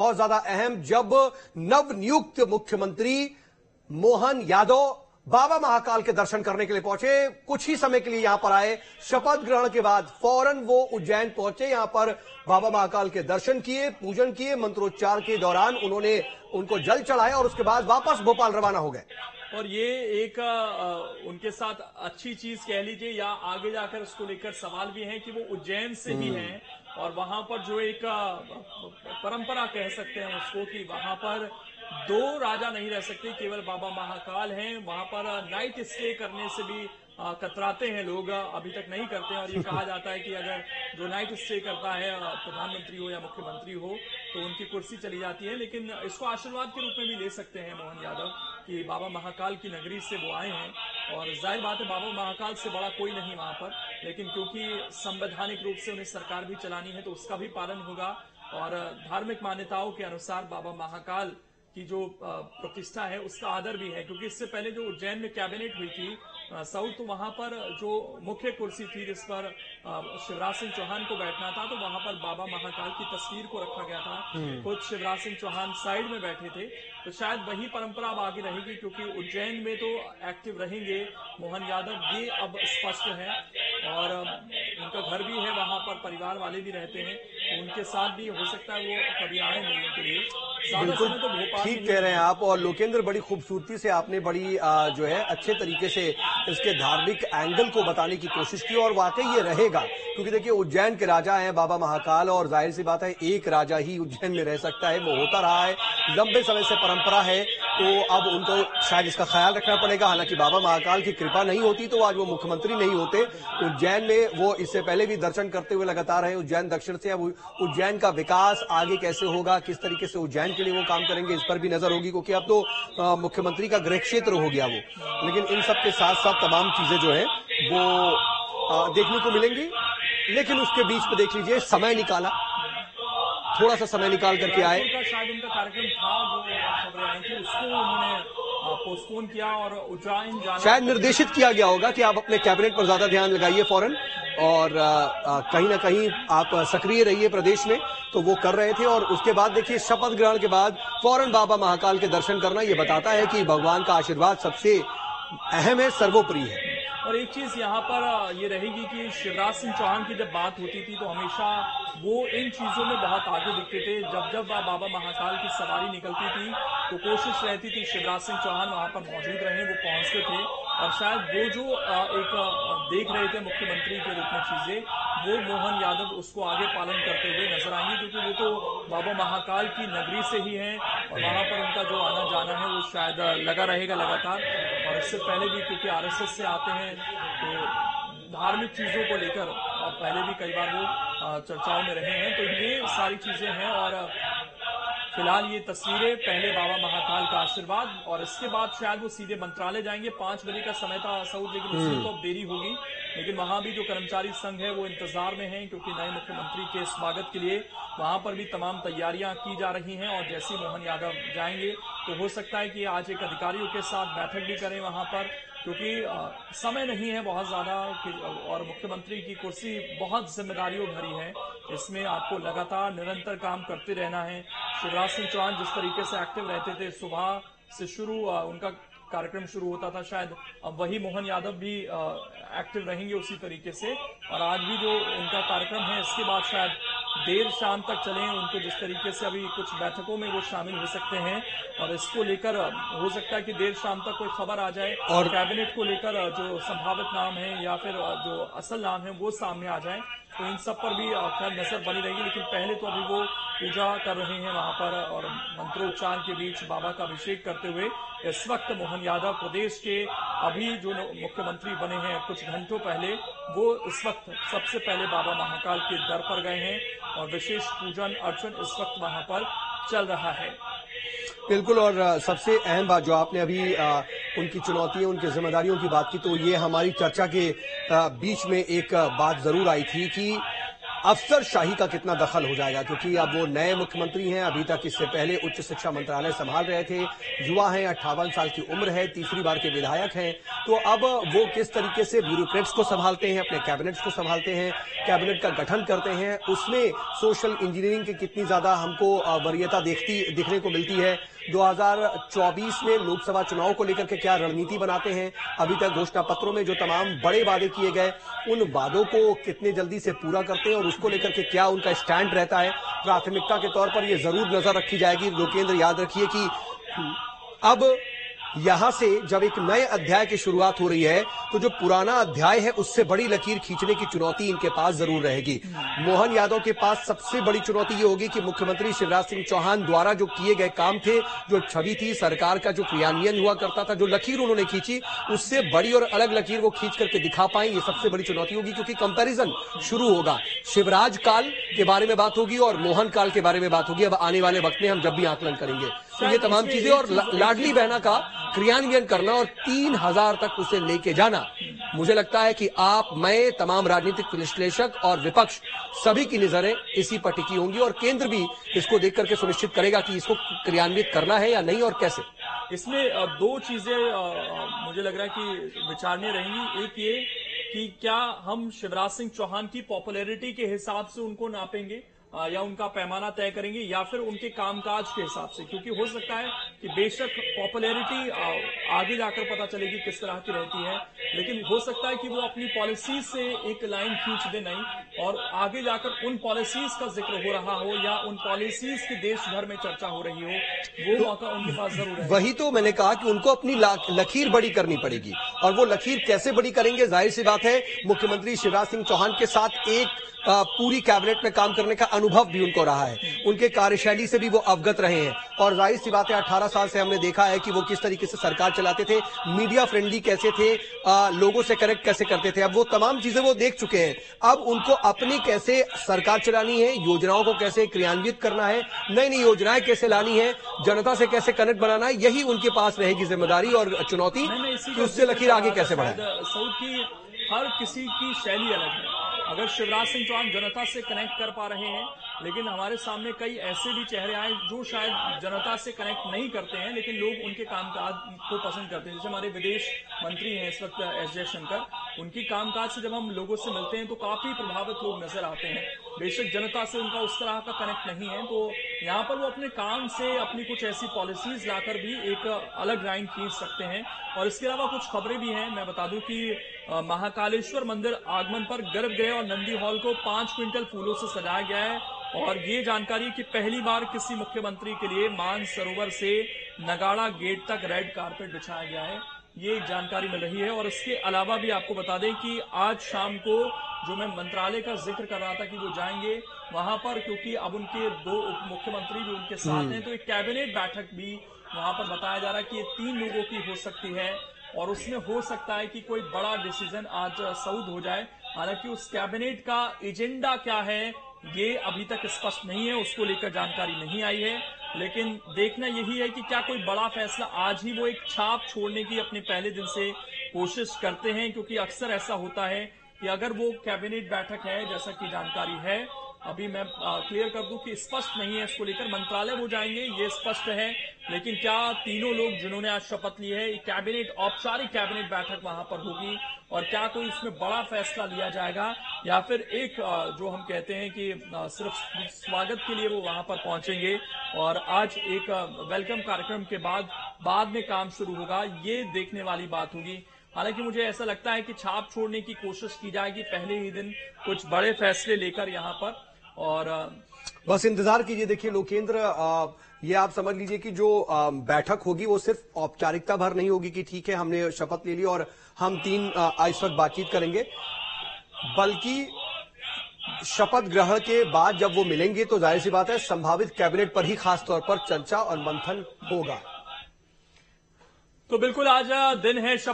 बहुत ज्यादा अहम, जब नवनियुक्त मुख्यमंत्री मोहन यादव बाबा महाकाल के दर्शन करने के लिए पहुंचे, कुछ ही समय के लिए यहां पर आए, शपथ ग्रहण के बाद फौरन वो उज्जैन पहुंचे, यहां पर बाबा महाकाल के दर्शन किए, पूजन किए, मंत्रोच्चार के दौरान उन्होंने उनको जल चढ़ाया और उसके बाद वापस भोपाल रवाना हो गए। और ये एक उनके साथ अच्छी चीज कह लीजिए या आगे जाकर उसको लेकर सवाल भी है कि वो उज्जैन से ही हैं और वहां पर जो एक परंपरा कह सकते हैं उसको कि वहां पर दो राजा नहीं रह सकते, केवल बाबा महाकाल हैं। वहां पर नाइट स्टे करने से भी कतराते हैं लोग, अभी तक नहीं करते हैं। और ये कहा जाता है कि अगर जो नाइट स्टे करता है प्रधानमंत्री हो या मुख्यमंत्री हो तो उनकी कुर्सी चली जाती है। लेकिन इसको आशीर्वाद के रूप में भी ले सकते हैं मोहन यादव कि बाबा महाकाल की नगरी से वो आए हैं और जाहिर बात है बाबा महाकाल से बड़ा कोई नहीं वहां पर, लेकिन क्योंकि संवैधानिक रूप से उन्हें सरकार भी चलानी है तो उसका भी पालन होगा। और धार्मिक मान्यताओं के अनुसार बाबा महाकाल की जो प्रतिष्ठा है उसका आदर भी है, क्योंकि इससे पहले जो उज्जैन में कैबिनेट हुई थी साउथ, तो वहां पर जो मुख्य कुर्सी थी जिस पर शिवराज सिंह चौहान को बैठना था तो वहां पर बाबा महाकाल की तस्वीर को रखा गया था। खुद शिवराज सिंह चौहान साइड में बैठे थे, तो शायद वही परंपरा अब आगे रहेगी, क्योंकि उज्जैन में तो एक्टिव रहेंगे मोहन यादव, ये अब स्पष्ट है। और उनका घर भी है वहां पर, परिवार वाले भी रहते हैं, तो उनके साथ भी हो सकता है वो कभी आए मिलने के लिए। बिल्कुल तो ठीक कह रहे हैं आप। और लोकेंद्र, बड़ी खूबसूरती से आपने बड़ी जो है अच्छे तरीके से इसके धार्मिक एंगल को बताने की कोशिश की और वाकई ये रहेगा, क्योंकि देखिए उज्जैन के राजा हैं बाबा महाकाल और जाहिर सी बात है एक राजा ही उज्जैन में रह सकता है, वो होता रहा है, लंबे समय से परंपरा है, तो अब उनको शायद इसका ख्याल रखना पड़ेगा। हालांकि बाबा महाकाल की कृपा नहीं होती तो आज वो मुख्यमंत्री नहीं होते। उज्जैन में वो इससे पहले भी दर्शन करते हुए लगातार है उज्जैन दक्षिण से। अब उज्जैन का विकास आगे कैसे होगा, किस तरीके से उज्जैन के लिए वो काम करेंगे, इस पर भी नजर होगी, क्योंकि अब तो मुख्यमंत्री का गृह क्षेत्र हो गया वो। लेकिन इन सब के साथ साथ तमाम चीजें जो है वो देखने को मिलेंगी। लेकिन उसके बीच में देख लीजिए, समय निकाला, थोड़ा सा समय निकाल करके आए। शायद उनका कार्यक्रम था जो खबरें आई थी उसको उन्होंने पोस्टपोन किया और उज्जैन जाना शायद निर्देशित किया गया होगा कि आप अपने कैबिनेट पर ज्यादा ध्यान लगाइए फौरन, और कहीं ना कहीं आप सक्रिय रहिए प्रदेश में, तो वो कर रहे थे। और उसके बाद देखिए शपथ ग्रहण के बाद फौरन बाबा महाकाल के दर्शन करना, ये बताता है कि भगवान का आशीर्वाद सबसे अहम है, सर्वोपरि है। और एक चीज यहाँ पर ये रहेगी कि शिवराज सिंह चौहान की जब बात होती थी तो हमेशा वो इन चीजों में बहुत आगे दिखते थे। जब जब बाबा महाकाल की सवारी निकलती थी तो कोशिश रहती थी शिवराज सिंह चौहान वहां पर मौजूद रहे, वो पहुंचते थे। और शायद वो जो एक देख रहे थे मुख्यमंत्री के रूप में चीजें, वो मोहन यादव उसको आगे पालन करते हुए नजर आएंगे, क्योंकि वो तो बाबा महाकाल की नगरी से ही हैं और वहां पर उनका जो आना जाना है वो शायद लगा रहेगा लगातार। और इससे पहले भी क्योंकि आरएसएस से आते हैं तो धार्मिक चीजों को लेकर पहले भी कई बार वो चर्चाओं में रहे हैं, तो ये सारी चीजें हैं। और फिलहाल ये तस्वीरें, पहले बाबा महाकाल का आशीर्वाद और इसके बाद शायद वो सीधे मंत्रालय जाएंगे। 5 बजे का समय था साउथ, लेकिन उसमें तो अब देरी होगी। लेकिन वहां भी जो कर्मचारी संघ है वो इंतजार में है, क्योंकि नए मुख्यमंत्री के स्वागत के लिए वहां पर भी तमाम तैयारियां की जा रही हैं। और जैसे मोहन यादव जाएंगे तो हो सकता है कि आज एक अधिकारियों के साथ बैठक भी करें वहां पर, क्योंकि समय नहीं है बहुत ज्यादा और मुख्यमंत्री की कुर्सी बहुत जिम्मेदारियों भरी है, इसमें आपको लगातार निरंतर काम करते रहना है। शिवराज सिंह चौहान जिस तरीके से एक्टिव रहते थे, सुबह से शुरू उनका कार्यक्रम शुरू होता था, शायद अब वही मोहन यादव भी एक्टिव रहेंगे उसी तरीके से। और आज भी जो उनका कार्यक्रम है इसके बाद शायद देर शाम तक चलें, उनको जिस तरीके से अभी कुछ बैठकों में वो शामिल हो सकते हैं और इसको लेकर हो सकता है कि देर शाम तक कोई खबर आ जाए और कैबिनेट को लेकर जो संभावित नाम है या फिर जो असल नाम है वो सामने आ जाए, तो इन सब पर भी खैर नजर बनी रहेगी। लेकिन पहले तो अभी वो पूजा कर रहे हैं वहां पर और मंत्रोच्चार के बीच बाबा का अभिषेक करते हुए इस वक्त मोहन यादव प्रदेश के अभी जो मुख्यमंत्री बने हैं कुछ घंटों पहले, वो इस वक्त सबसे पहले बाबा महाकाल के दर पर गए हैं और विशेष पूजन अर्चन इस वक्त वहां पर चल रहा है। बिल्कुल। और सबसे अहम बात जो आपने अभी उनकी चुनौतियों, उनकी जिम्मेदारियों की बात की, तो ये हमारी चर्चा के बीच में एक बात जरूर आई थी कि अफसरशाही का कितना दखल हो जाएगा, क्योंकि अब वो नए मुख्यमंत्री हैं, अभी तक इससे पहले उच्च शिक्षा मंत्रालय संभाल रहे थे, युवा हैं, 58 साल की उम्र है, तीसरी बार के विधायक हैं। तो अब वो किस तरीके से ब्यूरोक्रेट्स को संभालते हैं, अपने कैबिनेट्स को संभालते हैं, कैबिनेट का गठन करते हैं, उसमें सोशल इंजीनियरिंग की कितनी ज्यादा हमको वरीयता दिखने को मिलती है। 2024 में लोकसभा चुनाव को लेकर के क्या रणनीति बनाते हैं, अभी तक घोषणा पत्रों में जो तमाम बड़े वादे किए गए उन वादों को कितने जल्दी से पूरा करते हैं और उसको लेकर के क्या उनका स्टैंड रहता है। प्राथमिकता के तौर पर यह जरूर नजर रखी जाएगी। लोकेंद्र, याद रखिए कि अब यहां से जब एक नए अध्याय की शुरुआत हो रही है तो जो पुराना अध्याय है उससे बड़ी लकीर खींचने की चुनौती इनके पास जरूर रहेगी। मोहन यादव के पास सबसे बड़ी चुनौती ये होगी कि मुख्यमंत्री शिवराज सिंह चौहान द्वारा जो किए गए काम थे, जो छवि थी सरकार का, जो क्रियान्वयन हुआ करता था, जो लकीर उन्होंने खींची, उससे बड़ी और अलग लकीर वो खींच करके दिखा पाए, ये सबसे बड़ी चुनौती होगी। क्योंकि कंपैरिजन शुरू होगा, शिवराज काल के बारे में बात होगी और मोहन काल के बारे में बात होगी अब आने वाले वक्त में हम जब भी आकलन करेंगे। तो ये तमाम चीजें और लाडली बहना का क्रियान्वयन करना और 3000 तक उसे लेके जाना, मुझे लगता है कि आप, मैं, तमाम राजनीतिक विश्लेषक और विपक्ष सभी की नजरें इसी पर टिकी होंगी और केंद्र भी इसको देख करके सुनिश्चित करेगा कि इसको क्रियान्वित करना है या नहीं और कैसे। इसमें दो चीजें मुझे लग रहा है कि विचारने रहेंगी। एक ये कि क्या हम शिवराज सिंह चौहान की पॉपुलैरिटी के हिसाब से उनको नापेंगे या उनका पैमाना तय करेंगे या फिर उनके कामकाज के हिसाब से, क्योंकि हो सकता है कि बेशक पॉपुलैरिटी आगे जाकर पता चलेगी किस तरह की रहती है, लेकिन हो सकता है कि वो अपनी पॉलिसीज से एक लाइन खींच दे नहीं और आगे जाकर उन पॉलिसीज का जिक्र हो रहा हो या उन पॉलिसीज की देश भर में चर्चा हो रही हो, वो मौका उनके पास जरूर है। वही तो मैंने कहा कि उनको अपनी लकीर बड़ी करनी पड़ेगी और वो लकीर कैसे बड़ी करेंगे, जाहिर सी बात है मुख्यमंत्री शिवराज सिंह चौहान के साथ एक पूरी कैबिनेट में काम करने का अनुभव भी उनको रहा है, उनके कार्यशैली से भी वो अवगत रहे हैं और जाहिर सी बात है 18 साल से हमने देखा है कि वो किस तरीके से सरकार चलाते थे, मीडिया फ्रेंडली कैसे थे, लोगों से कनेक्ट कैसे करते थे। अब वो तमाम चीजें वो देख चुके हैं। अब उनको अपनी कैसे सरकार चलानी है, योजनाओं को कैसे क्रियान्वित करना है, नई नई योजनाएं कैसे लानी है, जनता से कैसे कनेक्ट बनाना है, यही उनके पास रहेगी जिम्मेदारी और चुनौती कि उससे लकीर आगे कैसे बढ़ाए। सऊद की हर किसी की शैली अलग है। अगर शिवराज सिंह चौहान जनता से कनेक्ट कर पा रहे हैं, लेकिन हमारे सामने कई ऐसे भी चेहरे आए जो शायद जनता से कनेक्ट नहीं करते हैं लेकिन लोग उनके कामकाज को पसंद करते हैं। जैसे हमारे विदेश मंत्री हैं इस वक्त एस जयशंकर, उनकी कामकाज से जब हम लोगों से मिलते हैं तो काफी प्रभावित लोग नजर आते हैं। बेशक जनता से उनका उस तरह का कनेक्ट नहीं है, तो यहाँ पर वो अपने काम से अपनी कुछ ऐसी पॉलिसीज लाकर भी एक अलग लाइन खींच सकते हैं। और इसके अलावा कुछ खबरें भी हैं, मैं बता दूं कि महाकालेश्वर मंदिर आगमन पर गर्भगृह और नंदी हॉल को 5 क्विंटल फूलों से सजाया गया है और ये जानकारी कि पहली बार किसी मुख्यमंत्री के लिए मानसरोवर से नगाड़ा गेट तक रेड कारपेट बिछाया गया है, ये जानकारी मिल रही है। और इसके अलावा भी आपको बता दें कि आज शाम को जो मैं मंत्रालय का जिक्र कर रहा था कि वो जाएंगे वहां पर, क्योंकि अब उनके 2 उप मुख्यमंत्री भी उनके साथ हैं, तो एक कैबिनेट बैठक भी वहां पर बताया जा रहा है कि ये 3 लोगों की हो सकती है और उसमें हो सकता है कि कोई बड़ा डिसीजन आज सऊद हो जाए। हालांकि उस कैबिनेट का एजेंडा क्या है ये अभी तक स्पष्ट नहीं है, उसको लेकर जानकारी नहीं आई है, लेकिन देखना यही है कि क्या कोई बड़ा फैसला आज ही वो एक छाप छोड़ने की अपने पहले दिन से कोशिश करते हैं, क्योंकि अक्सर ऐसा होता है कि अगर वो कैबिनेट बैठक है जैसा कि जानकारी है, अभी मैं क्लियर कर दूं कि स्पष्ट नहीं है इसको लेकर, मंत्रालय वो जाएंगे ये स्पष्ट है, लेकिन क्या तीनों लोग जिन्होंने आज शपथ ली है कैबिनेट, औपचारिक कैबिनेट बैठक वहां पर होगी और क्या कोई उसमें बड़ा फैसला लिया जाएगा या फिर एक जो हम कहते हैं कि सिर्फ स्वागत के लिए वो वहां पर पहुंचेंगे और आज एक वेलकम कार्यक्रम के बाद में काम शुरू होगा, ये देखने वाली बात होगी। हालांकि मुझे ऐसा लगता है कि छाप छोड़ने की कोशिश की जाएगी पहले ही दिन कुछ बड़े फैसले लेकर यहां पर, और बस इंतजार कीजिए। देखिए लोकेंद्र, ये आप समझ लीजिए कि जो बैठक होगी वो सिर्फ औपचारिकता भर नहीं होगी कि ठीक है हमने शपथ ले ली और हम 3 इस वक्त बातचीत करेंगे, बल्कि शपथ ग्रहण के बाद जब वो मिलेंगे तो जाहिर सी बात है संभावित कैबिनेट पर ही खास तौर पर चर्चा और मंथन होगा। तो बिल्कुल आज दिन है शपथ